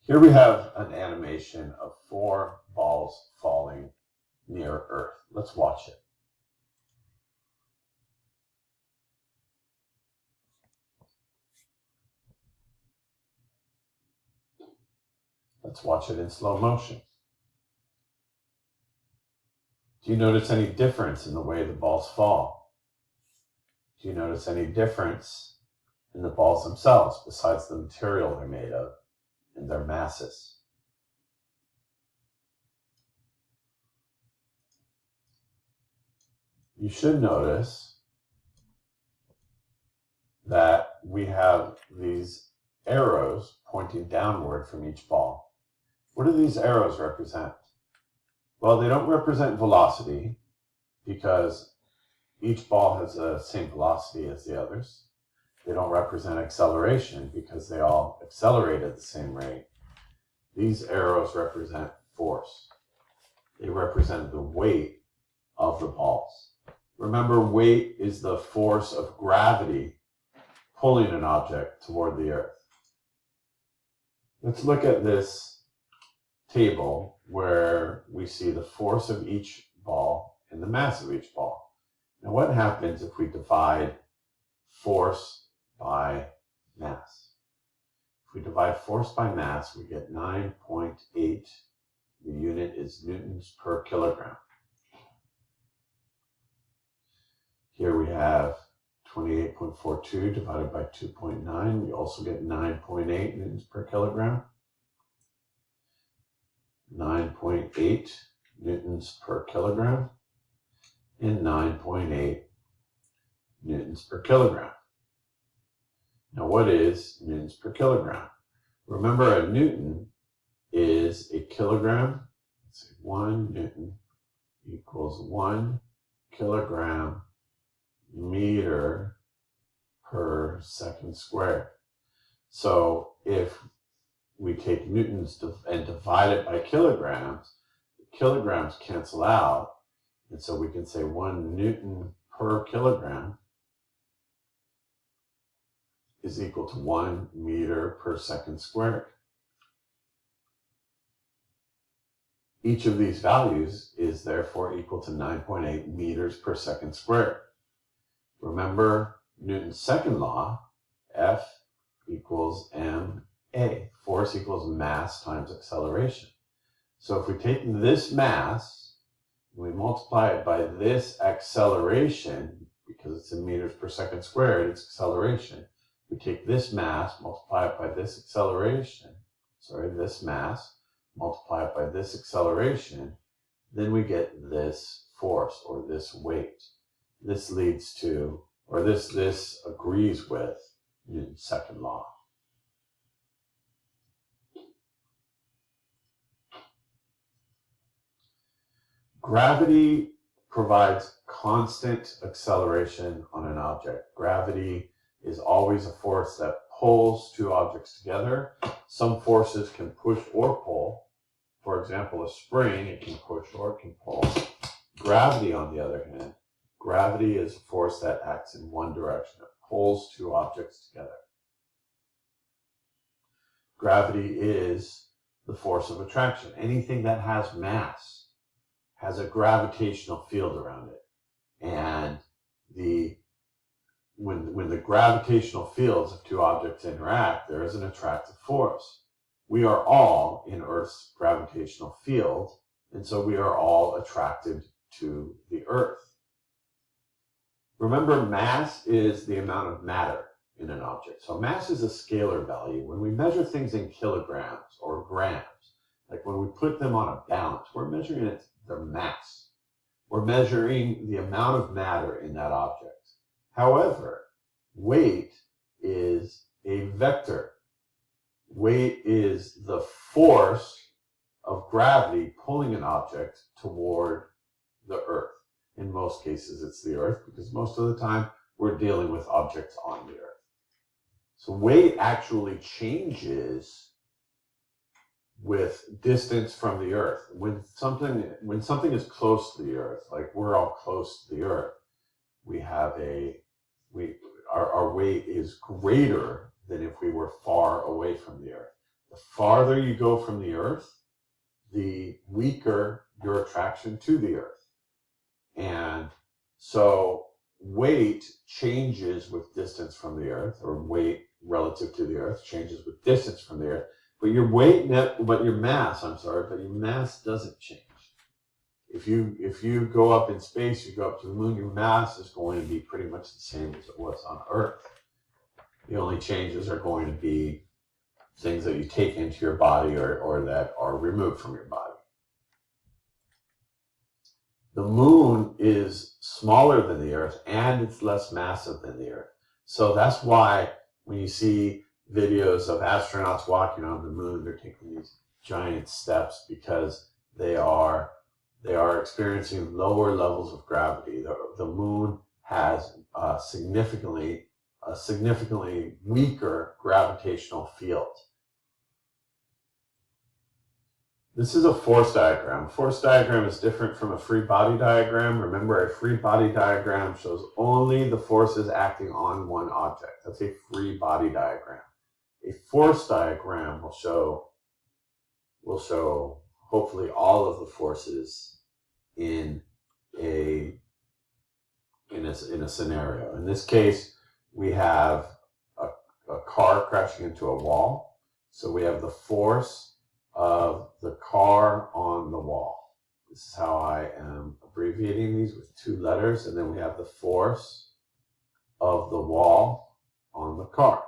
Here we have an animation of 4 balls falling near Earth. Let's watch it. Let's watch it in slow motion. Do you notice any difference in the way the balls fall? Do you notice any difference in the balls themselves besides the material they're made of and their masses? You should notice that we have these arrows pointing downward from each ball. What do these arrows represent? Well, they don't represent velocity because each ball has the same velocity as the others. They don't represent acceleration because they all accelerate at the same rate. These arrows represent force. They represent the weight of the balls. Remember, weight is the force of gravity pulling an object toward the Earth. Let's look at this table where we see the force of each ball and the mass of each ball. Now, what happens if we divide force by mass? If we divide force by mass, we get 9.8. The unit is newtons per kilogram. Here we have 28.42 divided by 2.9. We also get 9.8 newtons per kilogram. 9.8 newtons per kilogram and 9.8 newtons per kilogram. Now, what is newtons per kilogram? Remember, a newton is a kilogram. Let's say 1 newton equals 1 kilogram meter per second squared. So if we take newtons and divide it by kilograms, the kilograms cancel out, and so we can say 1 newton per kilogram is equal to 1 meter per second squared. Each of these values is therefore equal to 9.8 meters per second squared. Remember Newton's second law, F equals ma. Force equals mass times acceleration. So if we take this mass, we multiply it by this acceleration, because it's in meters per second squared, it's acceleration. We take this mass, multiply it by this acceleration, this mass, multiply it by this acceleration, then we get this force or this weight. This leads to, or this agrees with Newton's second law. Gravity provides constant acceleration on an object. Gravity is always a force that pulls 2 objects together. Some forces can push or pull. For example, a spring, it can push or it can pull. Gravity, on the other hand, gravity is a force that acts in one direction. It pulls 2 objects together. Gravity is the force of attraction. Anything that has mass has a gravitational field around it. And when the gravitational fields of 2 objects interact, there is an attractive force. We are all in Earth's gravitational field, and so we are all attracted to the Earth. Remember, mass is the amount of matter in an object. So mass is a scalar value. When we measure things in kilograms or grams, like when we put them on a balance, we're measuring their mass. We're measuring the amount of matter in that object. However, weight is a vector. Weight is the force of gravity pulling an object toward the Earth. In most cases, it's the Earth, because most of the time we're dealing with objects on the Earth. So weight actually changes with distance from the Earth. When something is close to the Earth, like we're all close to the Earth, our weight is greater than if we were far away from the Earth. The farther you go from the Earth, the weaker your attraction to the Earth. And so weight changes with distance from the Earth, or weight relative to the Earth changes with distance from the Earth. But your mass doesn't change. If you go up in space, you go up to the moon, your mass is going to be pretty much the same as it was on Earth. The only changes are going to be things that you take into your body or that are removed from your body. The moon is smaller than the Earth and it's less massive than the Earth. So that's why when you see videos of astronauts walking on the moon, they're taking these giant steps because they are experiencing lower levels of gravity. The moon has a significantly weaker gravitational field. This is a force diagram. A force diagram is different from a free body diagram. Remember, a free body diagram shows only the forces acting on one object. That's a free body diagram. A force diagram will show hopefully all of the forces in a scenario. In this case, we have a car crashing into a wall. So we have the force of the car on the wall. This is how I am abbreviating these with 2 letters. And then we have the force of the wall on the car.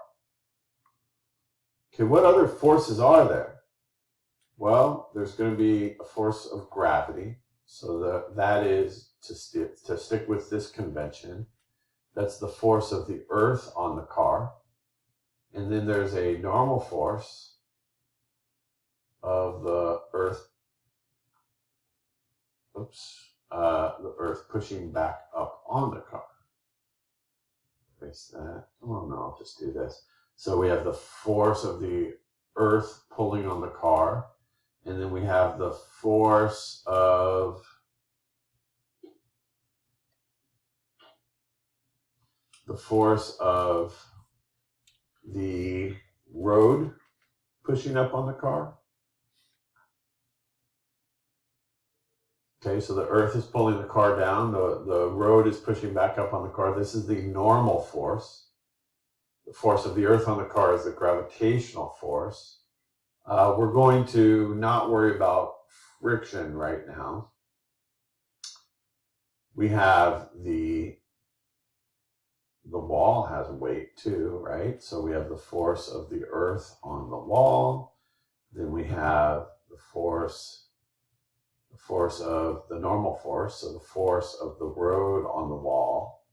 Okay, what other forces are there? Well, there's going to be a force of gravity. So that is, to stick with this convention, that's the force of the Earth on the car. And then there's a normal force of the Earth, the Earth pushing back up on the car. Erase that. Oh no, I'll just do this. So we have the force of the Earth pulling on the car, and then we have the force of the road pushing up on the car. Okay, so the Earth is pulling the car down, the road is pushing back up on the car. This is the normal force. The force of the Earth on the car is the gravitational force. We're going to not worry about friction right now. We have the wall has weight too, right? So we have the force of the Earth on the wall. Then we have the force of the normal force, so the force of the road on the wall.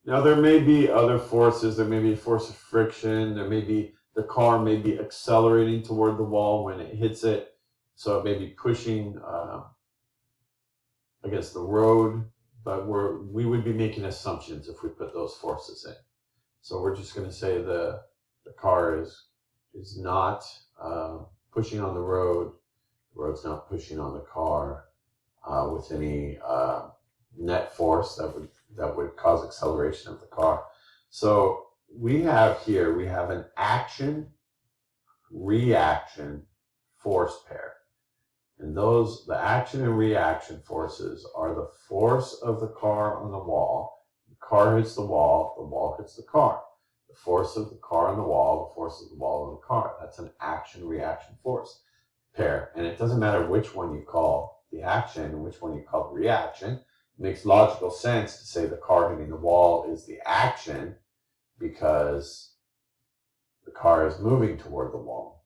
Now there may be other forces. There may be a force of friction. The car may be accelerating toward the wall when it hits it, so it may be pushing against the road. But we would be making assumptions if we put those forces in. So we're just going to say the car is not pushing on the road. The road's not pushing on the car with any net force that would cause acceleration of the car. So we have an action-reaction force pair. And the action and reaction forces are the force of the car on the wall. The car hits the wall hits the car. The force of the car on the wall, the force of the wall on the car. That's an action-reaction force pair. And it doesn't matter which one you call the action and which one you call the reaction. It makes logical sense to say the car hitting the wall is the action because the car is moving toward the wall.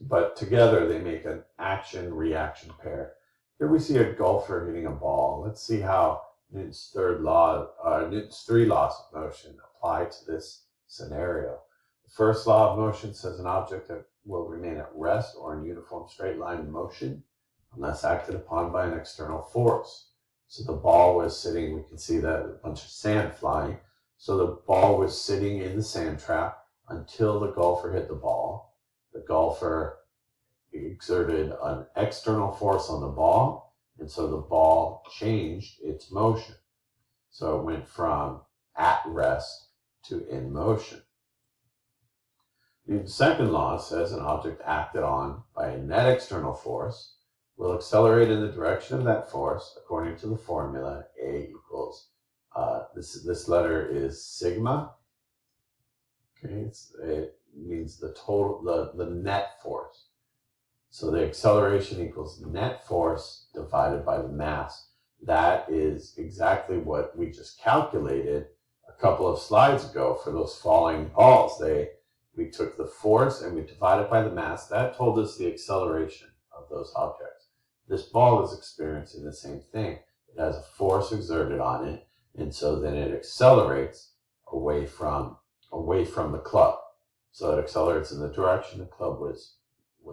But together they make an action-reaction pair. Here we see a golfer hitting a ball. Let's see how Newton's three laws of motion apply to this scenario. The first law of motion says an object that will remain at rest or in uniform straight line in motion unless acted upon by an external force. So the ball was sitting, we can see that a bunch of sand flying. So the ball was sitting in the sand trap until the golfer hit the ball. The golfer exerted an external force on the ball, and so the ball changed its motion. So it went from at rest to in motion. Newton's second law says an object acted on by a net external force will accelerate in the direction of that force according to the formula A equals, this letter is sigma. Okay, it means the total, the net force. So the acceleration equals net force divided by the mass. That is exactly what we just calculated a couple of slides ago for those falling balls. We took the force and we divided by the mass. That told us the acceleration of those objects. This ball is experiencing the same thing. It has a force exerted on it, and so then it accelerates away from the club. So it accelerates in the direction the club was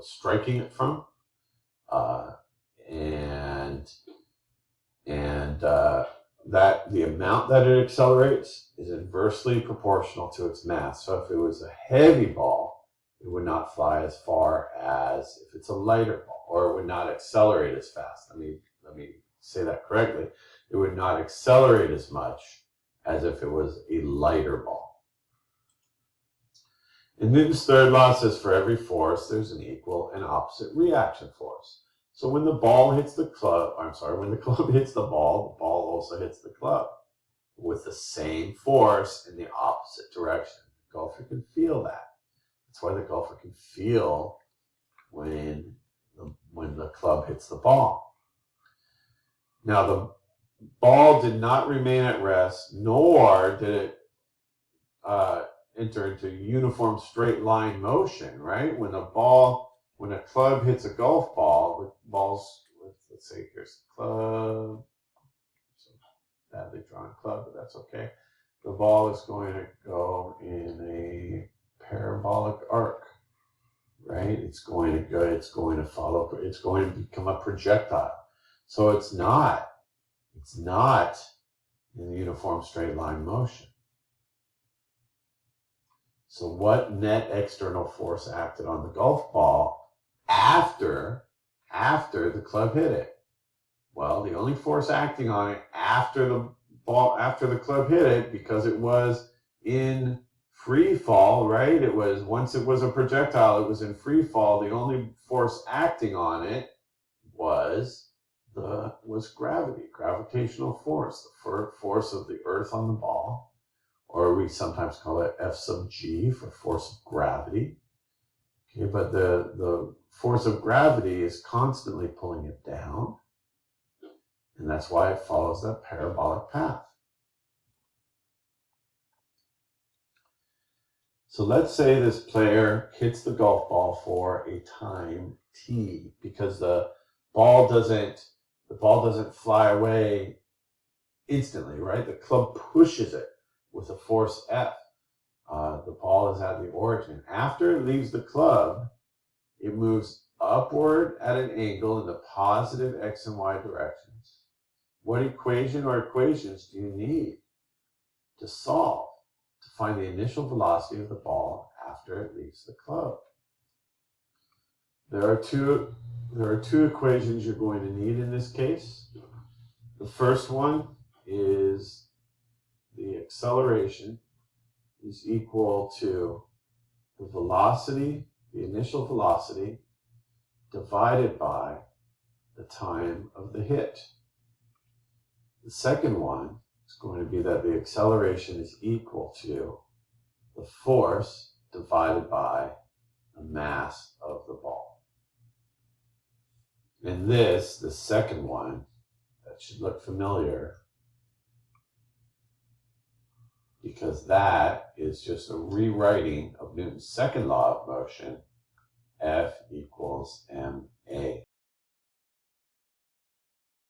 striking it from, that the amount that it accelerates is inversely proportional to its mass. So if it was a heavy ball, it would not fly as far as if it's a lighter ball, or it would not accelerate as fast. Let me say that correctly. It would not accelerate as much as if it was a lighter ball. And Newton's third law says for every force, there's an equal and opposite reaction force. So when the club hits the ball also hits the club with the same force in the opposite direction. The golfer can feel that. That's why the golfer can feel when the club hits the ball. Now the ball did not remain at rest, nor did it enter into uniform straight line motion, right? When a club hits a golf ball, let's say here's the club, so badly drawn club, but that's okay. The ball is going to go in a parabolic arc, right? It's going to become a projectile. So it's not in the uniform straight line motion. So what net external force acted on the golf ball after the club hit it? Well, the only force acting on it after the club hit it, because it was in free fall, right? Once it was a projectile, it was in free fall. The only force acting on it was gravity, gravitational force, the force of the earth on the ball, or we sometimes call it F sub g for force of gravity. Okay, but the force of gravity is constantly pulling it down, and that's why it follows that parabolic path. So let's say this player hits the golf ball for a time t, because the ball doesn't fly away instantly, right? The club pushes it with a force F. The ball is at the origin. After it leaves the club, it moves upward at an angle in the positive x and y directions. What equation or equations do you need to solve to find the initial velocity of the ball after it leaves the club? There are two equations you're going to need in this case. The first one is the acceleration is equal to the velocity, the initial velocity, divided by the time of the hit. The second one is going to be that the acceleration is equal to the force divided by the mass of the ball. And the second one, that should look familiar, because that is just a rewriting of Newton's second law of motion, F equals ma.